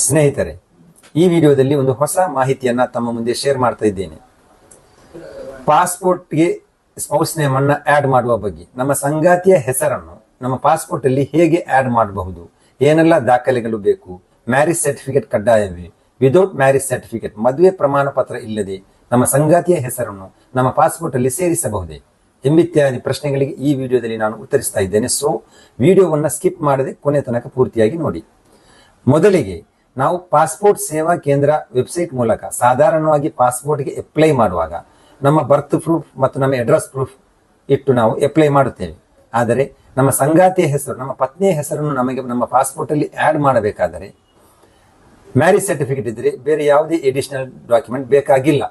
ಸ್ನೇಹಿತರೆ, ಈ ವಿಡಿಯೋದಲ್ಲಿ ಒಂದು ಹೊಸ ಮಾಹಿತಿಯನ್ನ ತಮ್ಮ ಮುಂದೆ ಶೇರ್ ಮಾಡ್ತಾ ಇದ್ದೇನೆ. ಪಾಸ್ಪೋರ್ಟ್ಗೆ ಸ್ಪೌಸ್ ನೇಮ್ ಅನ್ನ ಆಡ್ ಮಾಡುವ ಬಗ್ಗೆ, ನಮ್ಮ ಸಂಗಾತಿಯ ಹೆಸರನ್ನು ನಮ್ಮ ಪಾಸ್ಪೋರ್ಟ್ ಅಲ್ಲಿ ಹೇಗೆ ಆಡ್ ಮಾಡಬಹುದು, ಏನೆಲ್ಲ ದಾಖಲೆಗಳು ಬೇಕು, ಮ್ಯಾರೇಜ್ ಸರ್ಟಿಫಿಕೇಟ್ ಕಡ್ಡಾಯವೇ, ವಿದೌಟ್ ಮ್ಯಾರೇಜ್ ಸರ್ಟಿಫಿಕೇಟ್ ಮದುವೆ ಪ್ರಮಾಣ ಪತ್ರ ಇಲ್ಲದೆ ನಮ್ಮ ಸಂಗಾತಿಯ ಹೆಸರನ್ನು ನಮ್ಮ ಪಾಸ್ಪೋರ್ಟ್ ಅಲ್ಲಿ ಸೇರಿಸಬಹುದೇ ಎಂಬಿತ್ಯಾದಿ ಪ್ರಶ್ನೆಗಳಿಗೆ ಈ ವಿಡಿಯೋದಲ್ಲಿ ನಾನು ಉತ್ತರಿಸ್ತಾ ಇದ್ದೇನೆ. ಸೊ ವಿಡಿಯೋವನ್ನ ಸ್ಕಿಪ್ ಮಾಡದೆ ಕೊನೆ ತನಕ ಪೂರ್ತಿಯಾಗಿ ನೋಡಿ. ಮೊದಲಿಗೆ ನಾವು ಪಾಸ್ಪೋರ್ಟ್ ಸೇವಾ ಕೇಂದ್ರ ವೆಬ್ಸೈಟ್ ಮೂಲಕ ಸಾಧಾರಣವಾಗಿ ಪಾಸ್ಪೋರ್ಟ್ಗೆ ಅಪ್ಲೈ ಮಾಡುವಾಗ ನಮ್ಮ ಬರ್ತ್ ಪ್ರೂಫ್ ಮತ್ತು ನಮ್ಮ ಅಡ್ರೆಸ್ ಪ್ರೂಫ್ ಇಟ್ಟು ನಾವು ಅಪ್ಲೈ ಮಾಡುತ್ತೇವೆ. ಆದರೆ ನಮ್ಮ ಸಂಗಾತಿಯ ಹೆಸರು, ನಮ್ಮ ಪತ್ನಿಯ ಹೆಸರನ್ನು ನಮಗೆ ನಮ್ಮ ಪಾಸ್ಪೋರ್ಟ್ ಅಲ್ಲಿ ಆಡ್ ಮಾಡಬೇಕಾದರೆ ಮ್ಯಾರೇಜ್ ಸರ್ಟಿಫಿಕೇಟ್ ಇದ್ರೆ ಬೇರೆ ಯಾವುದೇ ಎಡಿಷನಲ್ ಡಾಕ್ಯುಮೆಂಟ್ ಬೇಕಾಗಿಲ್ಲ.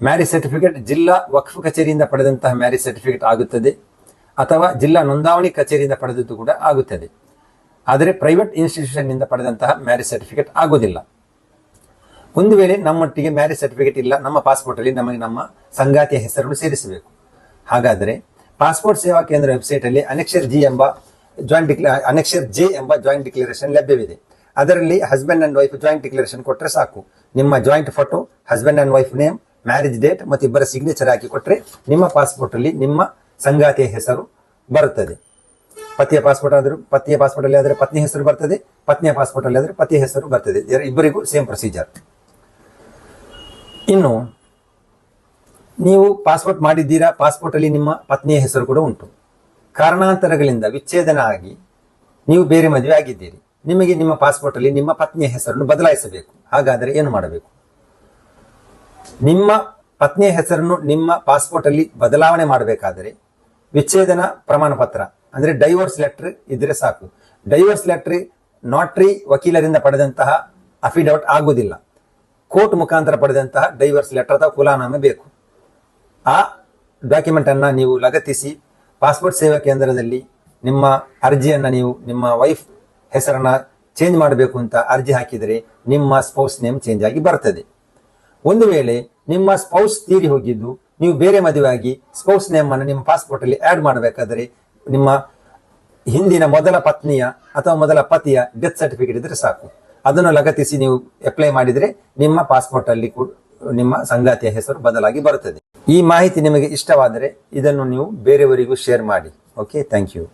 ಮ್ಯಾರೇಜ್ ಸರ್ಟಿಫಿಕೇಟ್ ಜಿಲ್ಲಾ ವಕ್ಫ್ ಕಚೇರಿಯಿಂದ ಪಡೆದಂತಹ ಮ್ಯಾರೇಜ್ ಸರ್ಟಿಫಿಕೇಟ್ ಆಗುತ್ತದೆ, ಅಥವಾ ಜಿಲ್ಲಾ ನೋಂದಾವಣಿ ಕಚೇರಿಯಿಂದ ಪಡೆದದ್ದು ಕೂಡ ಆಗುತ್ತದೆ. ಆದರೆ ಪ್ರೈವೇಟ್ ಇನ್ಸ್ಟಿಟ್ಯೂಷನ್ ನಿಂದ ಪಡೆದಂತಹ ಮ್ಯಾರೇಜ್ ಸರ್ಟಿಫಿಕೇಟ್ ಆಗೋದಿಲ್ಲ. ಒಂದು ವೇಳೆ ನಮ್ಮೊಟ್ಟಿಗೆ ಮ್ಯಾರೇಜ್ ಸರ್ಟಿಫಿಕೇಟ್ ಇಲ್ಲ, ನಮ್ಮ ಪಾಸ್ಪೋರ್ಟ್ ಅಲ್ಲಿ ನಮಗೆ ನಮ್ಮ ಸಂಗಾತಿಯ ಹೆಸರನ್ನು ಸೇರಿಸಬೇಕು. ಹಾಗಾದರೆ ಪಾಸ್ಪೋರ್ಟ್ ಸೇವಾ ಕೇಂದ್ರ ವೆಬ್ಸೈಟ್ ಅಲ್ಲಿ ಅನೆಕ್ಷರ್ ಜೆ ಎಂಬ ಜಾಯಿಂಟ್ ಡಿಕ್ಲರೇಷನ್ ಲಭ್ಯವಿದೆ. ಅದರಲ್ಲಿ husband and wife joint declaration ಕೊಟ್ಟರೆ ಸಾಕು. ನಿಮ್ಮ joint photo, husband and wife name, marriage date ಮತ್ತು ಇಬ್ಬರ ಸಿಗ್ನೇಚರ್ ಹಾಕಿ ಕೊಟ್ಟರೆ ನಿಮ್ಮ ಪಾಸ್ಪೋರ್ಟ್ ಅಲ್ಲಿ ನಿಮ್ಮ ಸಂಗಾತಿಯ ಹೆಸರು ಬರುತ್ತದೆ. ಪತಿಯ ಪಾಸ್ಪೋರ್ಟ್ ಅಲ್ಲಿ ಆದರೆ ಪತ್ನಿ ಹೆಸರು ಬರ್ತದೆ, ಪತ್ನಿಯ ಪಾಸ್ಪೋರ್ಟ್ ಅಲ್ಲಿ ಆದರೆ ಪತಿಯ ಹೆಸರು ಬರ್ತದೆ. ಇಬ್ಬರಿಗೂ ಸೇಮ್ ಪ್ರೊಸೀಜರ್. ಇನ್ನು ನೀವು ಪಾಸ್ಪೋರ್ಟ್ ಮಾಡಿದ್ದೀರಾ, ಪಾಸ್ಪೋರ್ಟ್ ಅಲ್ಲಿ ನಿಮ್ಮ ಪತ್ನಿಯ ಹೆಸರು ಕೂಡ ಉಂಟು. ಕಾರಣಾಂತರಗಳಿಂದ ವಿಚ್ಛೇದನ ಆಗಿ ನೀವು ಬೇರೆ ಮದುವೆ ಆಗಿದ್ದೀರಿ, ನಿಮಗೆ ನಿಮ್ಮ ಪಾಸ್ಪೋರ್ಟ್ ಅಲ್ಲಿ ನಿಮ್ಮ ಪತ್ನಿಯ ಹೆಸರನ್ನು ಬದಲಾಯಿಸಬೇಕು. ಹಾಗಾದರೆ ಏನು ಮಾಡಬೇಕು? ನಿಮ್ಮ ಪತ್ನಿಯ ಹೆಸರನ್ನು ನಿಮ್ಮ ಪಾಸ್ಪೋರ್ಟ್ ಅಲ್ಲಿ ಬದಲಾವಣೆ ಮಾಡಬೇಕಾದರೆ ವಿಚ್ಛೇದನ ಪ್ರಮಾಣ ಪತ್ರ ಅಂದ್ರೆ ಡೈವೋರ್ಸ್ ಲೆಟರ್ ಇದ್ರೆ ಸಾಕು. ಡೈವೋರ್ಸ್ ಲೆಟರ್ ನಾಟ್ರಿ ವಕೀಲರಿಂದ ಪಡೆದಂತಹ ಅಫಿಡವಿಟ್ ಆಗುವುದಿಲ್ಲ. ಕೋರ್ಟ್ ಮುಖಾಂತರ ಪಡೆದಂತಹ ಡೈವೋರ್ಸ್ ಲೆಟರ್ ಅಥವಾ ಕುಲಾನಾಮೆ ಬೇಕು. ಆ ಡಾಕ್ಯುಮೆಂಟ್ ಅನ್ನ ನೀವು ಲಗತ್ತಿಸಿ ಪಾಸ್ಪೋರ್ಟ್ ಸೇವಾ ಕೇಂದ್ರದಲ್ಲಿ ನಿಮ್ಮ ಅರ್ಜಿಯನ್ನ ನೀವು ನಿಮ್ಮ ವೈಫ್ ಹೆಸರನ್ನ ಚೇಂಜ್ ಮಾಡಬೇಕು ಅಂತ ಅರ್ಜಿ ಹಾಕಿದರೆ ನಿಮ್ಮ ಸ್ಪೌಸ್ ನೇಮ್ ಚೇಂಜ್ ಆಗಿ ಬರ್ತದೆ. ಒಂದು ವೇಳೆ ನಿಮ್ಮ ಸ್ಪೌಸ್ ತೀರಿ ಹೋಗಿದ್ದು ನೀವು ಬೇರೆ ಮದುವೆ ಆಗಿ ಸ್ಪೌಸ್ ನೇಮ್ ಅನ್ನು ನಿಮ್ಮ ಪಾಸ್ಪೋರ್ಟ್ ಅಲ್ಲಿ ಆಡ್ ಮಾಡಬೇಕಾದರೆ ನಿಮ್ಮ ಹಿಂದಿನ ಮೊದಲ ಪತ್ನಿಯ ಅಥವಾ ಮೊದಲ ಪತಿಯ ಡೆತ್ ಸರ್ಟಿಫಿಕೇಟ್ ಇದ್ರೆ ಸಾಕು. ಅದನ್ನು ಲಗತ್ತಿಸಿ ನೀವು ಅಪ್ಲೈ ಮಾಡಿದರೆ ನಿಮ್ಮ ಪಾಸ್ಪೋರ್ಟ್ ಅಲ್ಲಿ ನಿಮ್ಮ ಸಂಗಾತಿಯ ಹೆಸರು ಬದಲಾಗಿ ಬರುತ್ತದೆ. ಈ ಮಾಹಿತಿ ನಿಮಗೆ ಇಷ್ಟವಾದರೆ ಇದನ್ನು ನೀವು ಬೇರೆಯವರಿಗೂ ಶೇರ್ ಮಾಡಿ. Okay, thank you.